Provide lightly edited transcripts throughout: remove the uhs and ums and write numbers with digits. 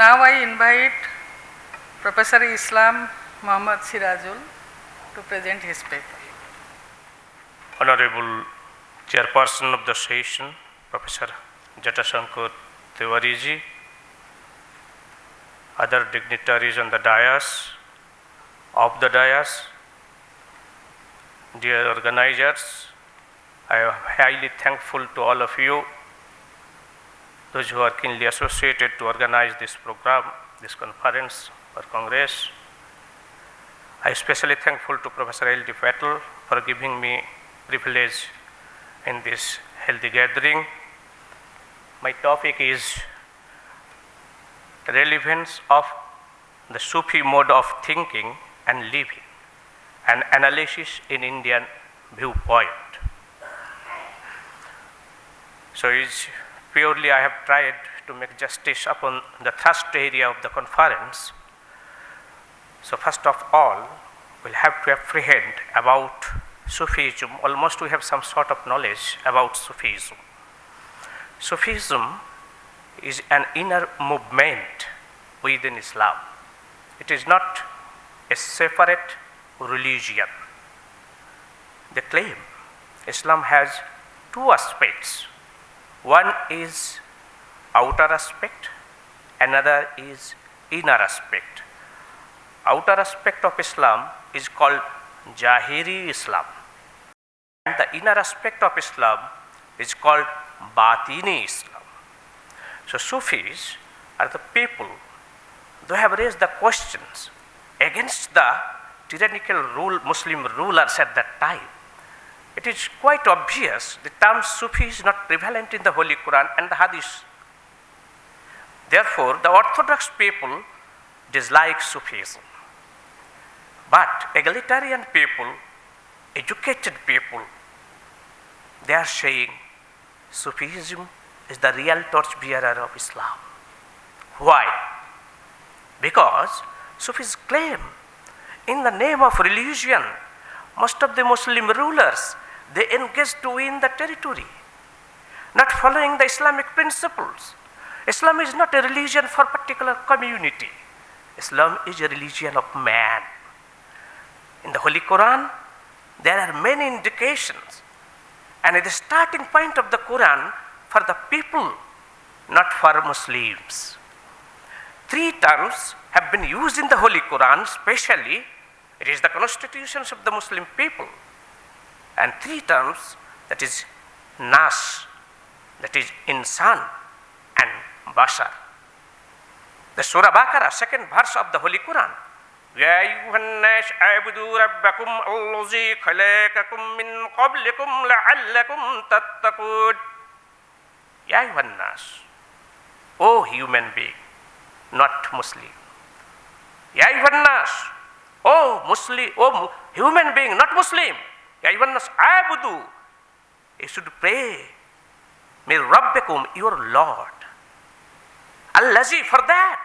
Now I invite Professor Islam Muhammad Sirajul to present his paper. Honorable Chairperson of the session, Professor Jatashankar Tiwariji, other dignitaries on the dais, dear organizers, I am highly thankful to all of you, those who are keenly associated to organize this program, this conference or congress. I am especially thankful to Professor L.D. Patel for giving me privilege in this healthy gathering. My topic is relevance of the Sufi mode of thinking and living, an analysis in Indian viewpoint. So purely I have tried to make justice upon the thrust area of the conference. So first of all, we'll have to apprehend about Sufism. Almost we have some sort of knowledge about Sufism. Sufism is an inner movement within Islam. It is not a separate religion. They claim Islam has two aspects. One is outer aspect, another is inner aspect. Outer aspect of Islam is called Jahiri Islam, and the inner aspect of Islam is called Batini Islam. So Sufis are the people who have raised the questions against the tyrannical Muslim rulers at that time. It is quite obvious the term Sufi is not prevalent in the Holy Quran and the Hadith. Therefore, the orthodox people dislike Sufism. But egalitarian people, educated people, they are saying Sufism is the real torchbearer of Islam. Why? Because Sufis claim in the name of religion, most of the Muslim rulers, they engage to win the territory, not following the Islamic principles. Islam is not a religion for particular community. Islam is a religion of man. In the Holy Quran, there are many indications, and the starting point of the Quran for the people, not for Muslims. 3 terms have been used in the Holy Quran, especially it is the constitutions of the Muslim people, and 3 terms, that is Nas, that is Insan and Bashar. The Surah Baqarah, 2nd verse of the Holy Quran. يا أيها الناس اعبدوا ربكم الذي خلقكم من قبلكم لعلكم تتقون. يا أيها الناس, O human being, not Muslim. يا أيها الناس, O Muslim, O human being, not Muslim. يا أيها الناس اعبدوا, you should pray. من ربكم, your Lord. الذي, for that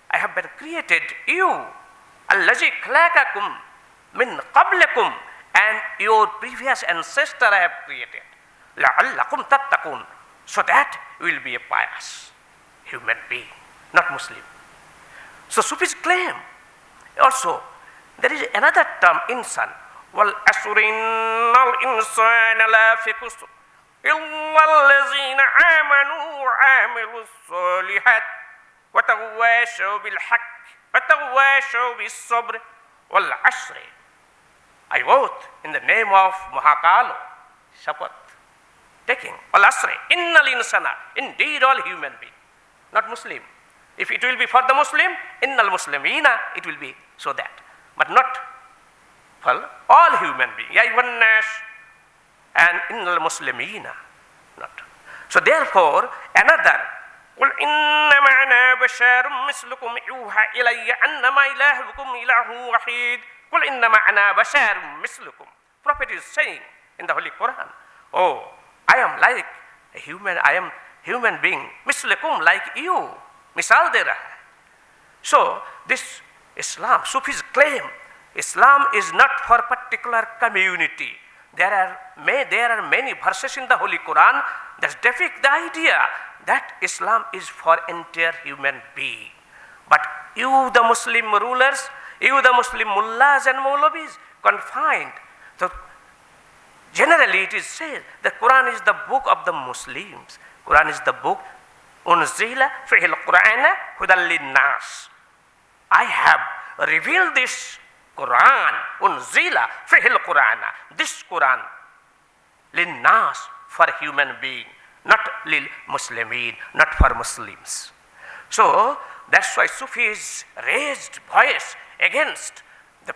I have been created you. الذي خلقكم من قبلكم, and your previous ancestor I have created. لعلكم تتقون, so that you will be a pious human being, not Muslim. So Sufis claim also there is another term, insan. وَالْأَسْرِ إِنَّ الْإِنسَانَ لَفِي خُسْرٍ إِلَّا الَّذِينَ آمَنُوا وَعَمِلُوا الصَّالِحَاتِ وَتَوَاصَوْا بِالْحَقِّ وَتَوَاصَوْا بِالصَّبْرِ وَالْعَسْرِ. I oath in the name of Mahakalo, Shapat, taking Al-Asri, Innal Insana, indeed all human being, not Muslim. If it will be for the Muslim, Innal Muslimina, it will be so that, but not for all human beings. Ya ayyuhan nas and Innal Muslimina, not. So therefore, another, قُلْ إِنَّمَا أَنَا بَشَرٌ مِثْلُكُمْ يُوحَى إِلَيَّ أَنَّمَا إِلَٰهُكُمْ إِلَٰهٌ وَحِيدٌ قُلْ إِنَّمَا أَنَا بَشَرٌ مِثْلُكُم. Prophet is saying in the Holy Quran, oh, I am like a human, I am human being, mislukum, like you, misal de raha. So this Islam, Sufis claim Islam is not for particular community. There are many verses in the Holy Quran that depict the idea that Islam is for entire human being. But you, the Muslim rulers, you, the Muslim mullahs and maulvis, confined. So generally it is said the Quran is the book of the Muslims. Quran is the book unzila fihil Qur'ana hudal linnas. I have revealed this Quran, unzila fihil Qur'ana, this Quran, linnas, for human being, not lil Muslimin, not for Muslims. So that's why Sufis raised voice against the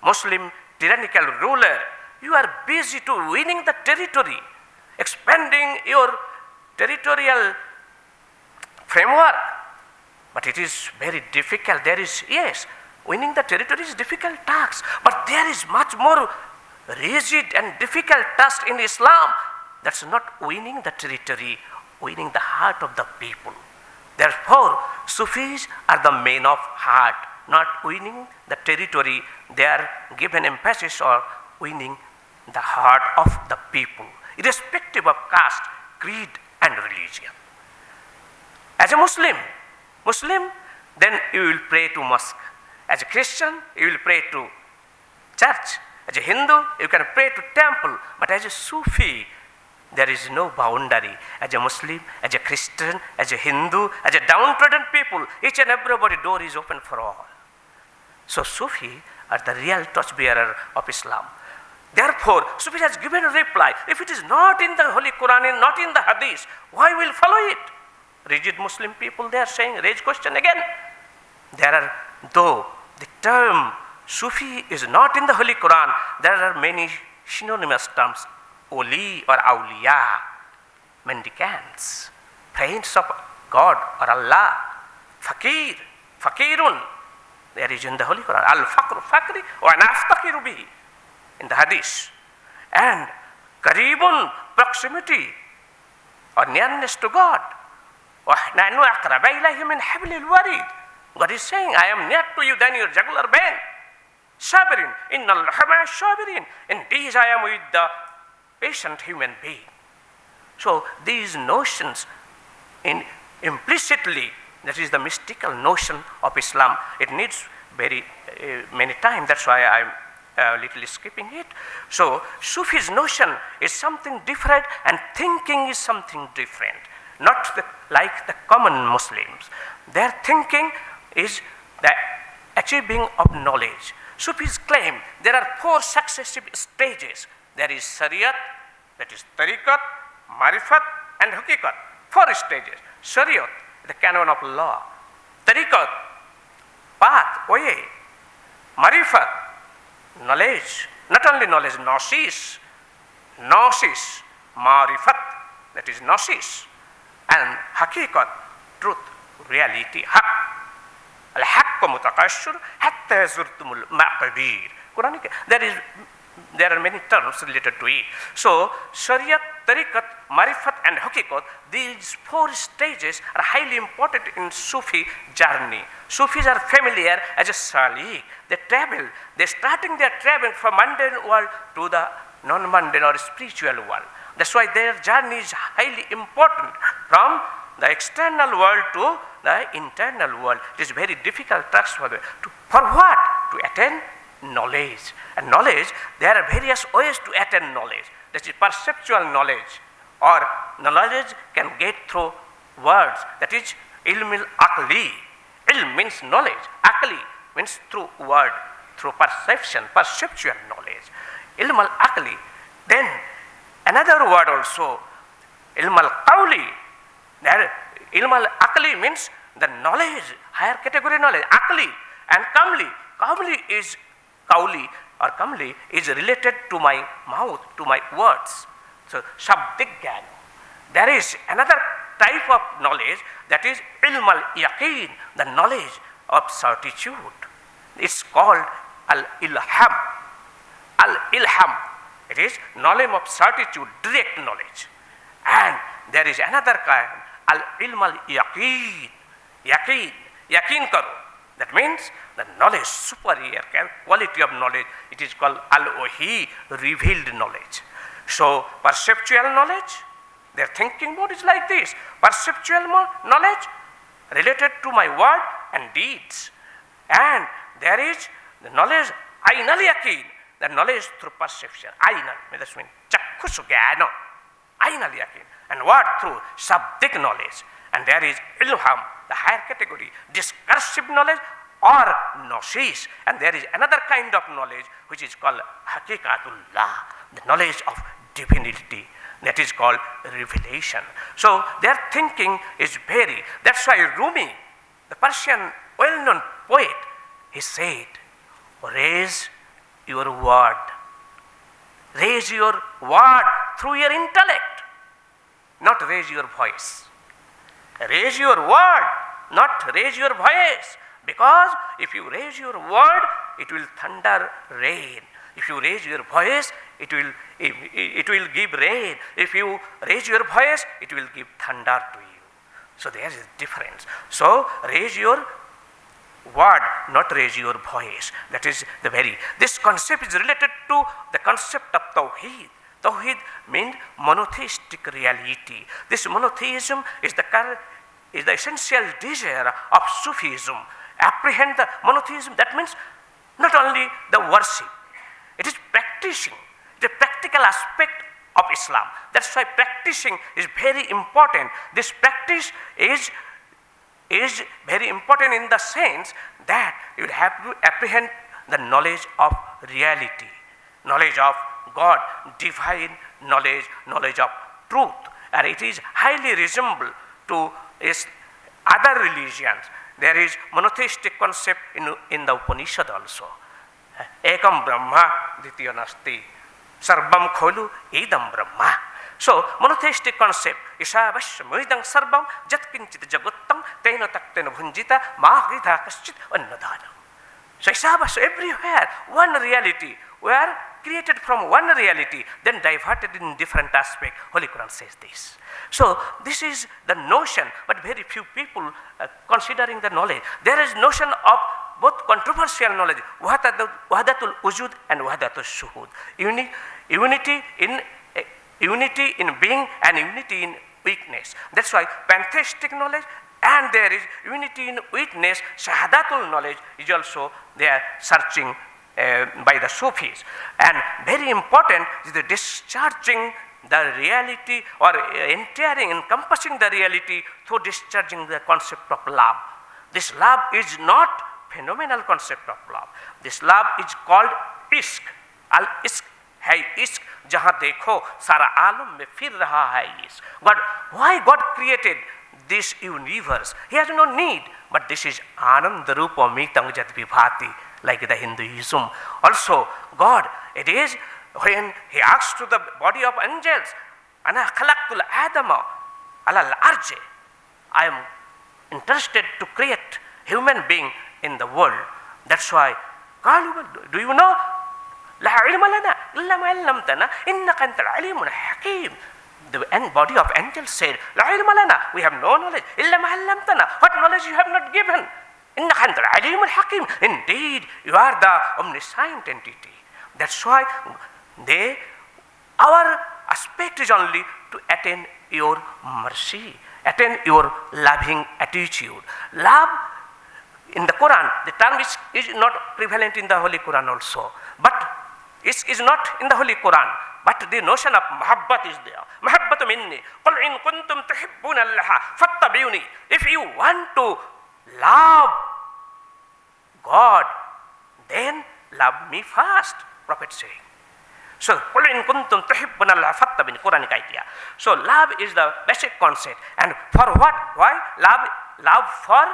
Muslim tyrannical ruler. You are busy to winning the territory, expanding your territorial framework. But it is very difficult. There is, yes, winning the territory is difficult task, but there is much more rigid and difficult task in Islam. That's not winning the territory, winning the heart of the people. Therefore, Sufis are the men of heart, not winning the territory. They are given emphasis on winning the heart of the people, irrespective of caste, creed, and religion. As a Muslim, then you will pray to mosque. As a Christian, you will pray to church. As a Hindu, you can pray to temple. But as a Sufi, there is no boundary. As a Muslim, as a Christian, as a Hindu, as a downtrodden people, each and everybody door is open for all. So Sufi are the real torchbearer of Islam. Therefore, Sufi has given a reply. If it is not in the Holy Quran and not in the Hadith, why will follow it? Rigid Muslim people, they are saying, raise question again. There are, though the term Sufi is not in the Holy Quran, there are many synonymous terms. Oli or awliya, mendicants, friends of God or Allah, fakir, fakirun, there is in the Holy Quran, al-faqru fakri wa naftakiru bihi in the Hadith. And karibun, proximity or nearness to God. وَنَحْنُ أَقْرَبَ إِلَيْهِ مِنْ حَبْلِ الْوَرِيدِ. God is saying, I am near to you than your jugular vein. Sabirin, inna al-hama sabirin. Indeed, I am with the patient human being. So these notions implicitly, that is the mystical notion of Islam, it needs very many times. That's why I'm a little skipping it. So Sufi's notion is something different and thinking is something different. Not like the common Muslims. Their thinking is the achieving of knowledge. Sufis claim there are 4 successive stages. There is Shariat, that is Tariqat, Marifat, and Haqiqat. 4 stages. Shariat, the canon of law. Tariqat, path, way. Marifat, knowledge. Not only knowledge, gnosis. Gnosis, Marifat, that is gnosis. And Haqiqat, truth, reality, haq. Al-haqqa mutakashshur hatta zurtumul maqabir. Quranic, there are many terms related to it. So, Shariat, Tariqat, Marifat, and Haqiqat, these 4 stages are highly important in Sufi journey. Sufis are familiar as a salik. They travel. They're starting their travel from mundane world to the non-mundane or spiritual world. That's why their journey is highly important from the external world to the internal world. It is very difficult task for them. For what? To attain knowledge. And knowledge, there are various ways to attain knowledge. That is perceptual knowledge, or knowledge can get through words. That is ilm al-aqli. Ilm means knowledge. Aqli means through word, through perception, perceptual knowledge. Ilm al-aqli. Then another word also, ilm al-qawli. Ilm al-aqli means the knowledge, higher category knowledge, aqli, and kamli. Kauli or kamli is related to my mouth, to my words. So, shabdik gyan. There is another type of knowledge, that is ilm al-yaqeen, the knowledge of certitude. It's called al-ilham. Al-ilham, it is knowledge of certitude, direct knowledge. And there is another kind, al-ilm al-yaqeen. Yaqeen karo. That means the knowledge, superior quality of knowledge, it is called al-wahi, revealed knowledge. So perceptual knowledge, Their thinking mode is like this: perceptual knowledge related to my word and deeds, and there is the knowledge ainal yakin, the knowledge through perception. Ainal means chakkhus jnana, ainal yakin, and what through sabdik knowledge, and there is ilham, the higher category, discursive knowledge or gnosis, and there is another kind of knowledge which is called hakikatullah, the knowledge of divinity, that is called revelation. So their thinking is very, that's why Rumi, the Persian well-known poet, he said, raise your word through your intellect, not raise your voice. Raise your word, not raise your voice, because if you raise your word, it will thunder rain. If you raise your voice, it will give rain. If you raise your voice, it will give thunder to you. So there is a difference. So raise your word, not raise your voice. That is the this concept is related to the concept of Tawheed. Tawheed means monotheistic reality. This monotheism is the essential desire of Sufism. Apprehend the monotheism, that means not only the worship, it is practicing, the practical aspect of Islam. That's why practicing is very important. This practice is very important in the sense that you will have to apprehend the knowledge of reality, knowledge of God, divine knowledge, knowledge of truth, and it is highly resembled to other religions. There is monotheistic concept in the Upanishad also. Ekam Brahma, Ditya Nasti, Sarvam Kholu, Idam Brahma. So, monotheistic concept, Ishavasya Muidang Sarvam, Jatkinchit Jaguttam, Tena Taktena Bhunjita, Mahita Kaschit, Annadhanam. So, Ishavasya everywhere, one reality. We are created from one reality, then diverted in different aspect. Holy Quran says this. So, this is the notion, but very few people considering the knowledge. There is notion of both controversial knowledge, Wahdatul Wujud and Wahdatul Shuhud. Unity in being and unity in weakness. That's why pantheistic knowledge and there is unity in witness, Shahadatul knowledge is also they are searching by the Sufis. And very important is the discharging the reality or encompassing the reality through discharging the concept of love. This love is not phenomenal concept of love. This love is called ishq. Al-ishq hai ishq, jahan dekho sara alam mein fir raha hai ishq. Why God created this universe? He has no need, but this is Ananda Rupa Mitang Jat Bharati, like the Hinduism. Also, God, it is when He asks to the body of angels, Ana khalaqtul Adama alal arje. I am interested to create human being in the world. That's why, do you know? La ilma lana illa ma 'allamtana innaka antal alimun hakim. The body of angels said, La ilma lana, we have no knowledge. Illa ma 'allamtana, what knowledge you have not given? Innaka antal alimun hakim. Indeed, you are the omniscient entity. That's why our aspect is only to attain your mercy, attain your loving attitude. Love, in the Quran, the term is not prevalent in the Holy Quran also, but it is not in the Holy Quran, but the notion of mahabbat is there. Mahabbatu minni, qul in kuntum tuhibbuna allaha fattabi'uni. If you want to love God, then love me first, Prophet saying. So, qul in kuntum tuhibbuna allaha fattabi'uni, Quranic idea. So, love is the basic concept. And for what? Why? Love for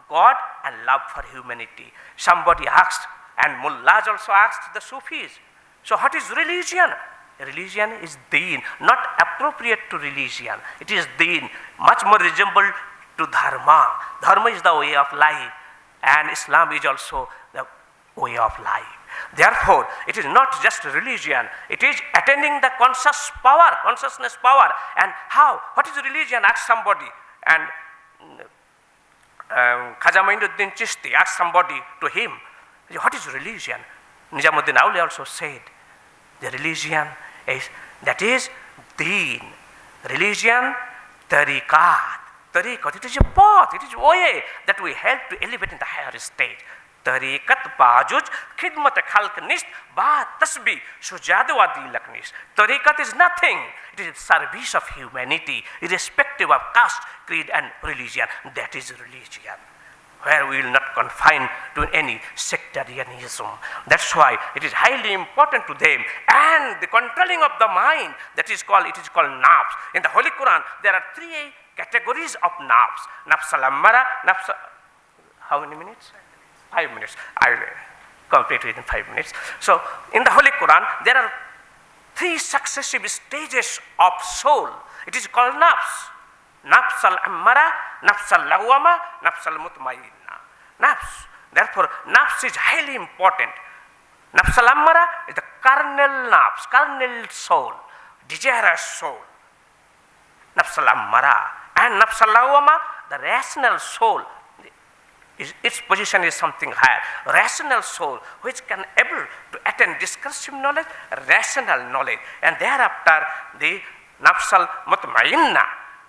God and love for humanity. Somebody asked, and mullahs also asked the Sufis, so what is religion? Religion is deen, not appropriate to religion. It is deen, much more resembled to dharma. Dharma is the way of life, and Islam is also the way of life. Therefore, it is not just religion, it is attaining the consciousness power. And how? What is religion? Ask somebody. And Khaja Mainuddin Chishti asked somebody to him, what is religion? Nizamuddin Awliya also said, the religion is, that is deen, Religion, tariqat. Tariqat, it is a path, it is a way that we help to elevate in the higher stage. Tariqat bajuj khidmat khalq nist ba tasbih sujadwa dilak nist. Tariqat is nothing. It is service of humanity, irrespective of caste, creed and religion. That is religion, where we will not confine to any sectarianism. That's why it is highly important to them. And the controlling of the mind, it is called nafs. In the Holy Quran, there are 3 categories of nafs. Nafs al-ammara, how many minutes? 5 minutes. I will complete it in 5 minutes. So, in the Holy Quran, there are 3 successive stages of soul. It is called nafs. Nafs al-ammara, nafs al-lawwama, nafs al-mutmainna. Nafs. Therefore, nafs is highly important. Nafs al-ammara is the carnal nafs, carnal soul, desirous soul. Nafs al-ammara. And nafs al-lawwama, the rational soul. Its position is something higher. Rational soul, which can able to attain discursive knowledge, rational knowledge. And thereafter, the nafs al-mutmainna,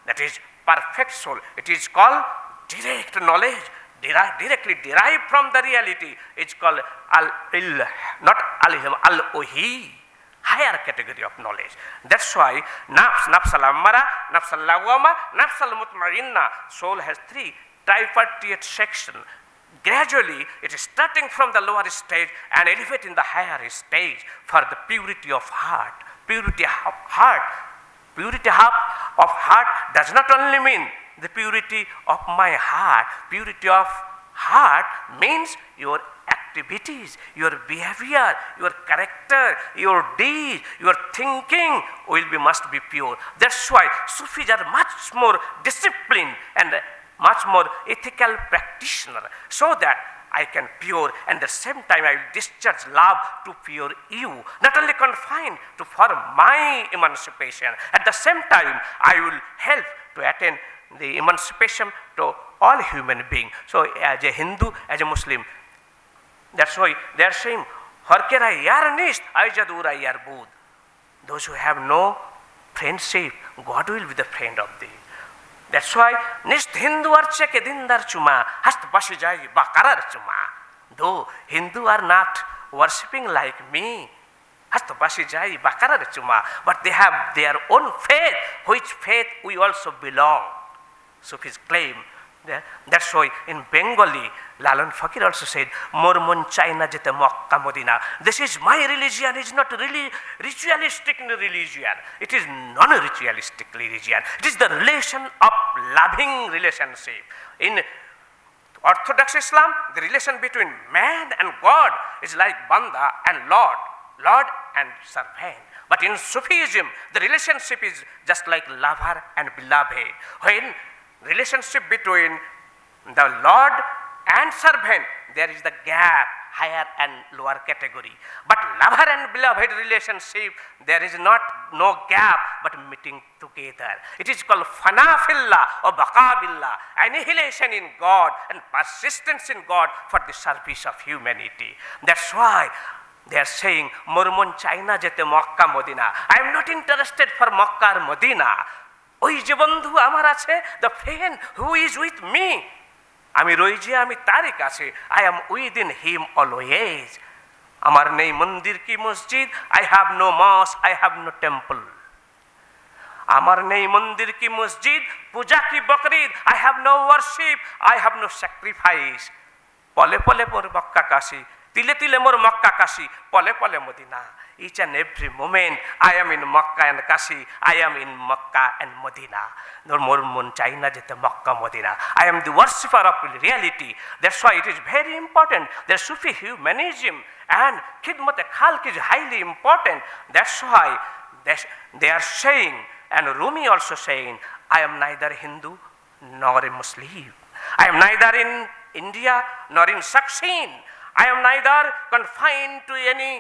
that is perfect soul. It is called direct knowledge, directly derived from the reality. It's called al-ilm, not al-ilm, al-uhi, higher category of knowledge. That's why nafs al-ammara, nafs al-lawwama, nafs al-mutmainna, soul has 3 tripartite section. Gradually, it is starting from the lower stage and elevating the higher stage for the purity of heart. Purity of heart. Purity of heart does not only mean the purity of my heart. Purity of heart means your activities, your behavior, your character, your deeds, your thinking must be pure. That's why Sufis are much more disciplined and much more ethical practitioner, so that I can pure, and at the same time I will discharge love to pure you, not only confined to for my emancipation. At the same time, I will help to attain the emancipation to all human beings. So, as a Hindu, as a Muslim, that's why they are saying, "Harkera yar nist, aijadura yar bud." Those who have no friendship, God will be the friend of thee. That's why nist Hindu arche ke dindar chuma hast bashi jai bakarar chuma. Though Hindu are not worshipping like me, hast bashi jai bakarar chuma, but they have their own faith, which faith we also belong. Sufis claim. That's why in Bengali, Lalan Fakir also said, "Mormon China jete Makkah Modina." This is my religion. It's not really ritualistic religion. It is non-ritualistic religion. It is the relation of loving relationship. In Orthodox Islam, the relation between man and God is like Banda and Lord, Lord and servant. But in Sufism, the relationship is just like lover and beloved. When relationship between the Lord and servant, there is the gap, higher and lower category. But lover and beloved relationship, there is no gap, but meeting together. It is called fana fillah or baqa billah, annihilation in God and persistence in God for the service of humanity. That's why they are saying, "Mormon China jete Makkah Modina." I am not interested for Makkah or Modina. ওই যে বন্ধু আমার আছে, the friend who is with me, আমি রইছি আমি তারই কাছে, I am within him always. আমার নেই মন্দির কি মসজিদ, I have no mosque, I have no temple. আমার নেই মন্দির কি মসজিদ, পূজা কি Bakrid, I have no worship, I have no sacrifice. পলে পলে মোর মক্কা কাশী, তিলে তিলে মোর মক্কা কাশী, পলে পলে Medina. Each and every moment I am in Makkah and Kashi, I am in Makkah and Medina. No Mormon China jete Makkah Medina. I am the worshipper of reality. That's why it is very important. The Sufi humanism and khidmat khalq is highly important. That's why they are saying, and Rumi also saying, I am neither Hindu nor a Muslim. I am neither in India nor in Saksin. I am neither confined to any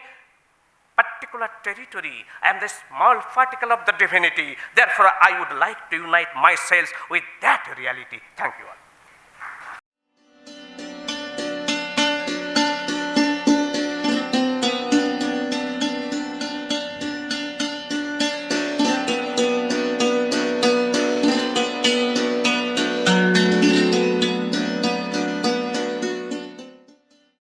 particular territory. I am the small particle of the divinity. Therefore, I would like to unite myself with that reality. Thank you all.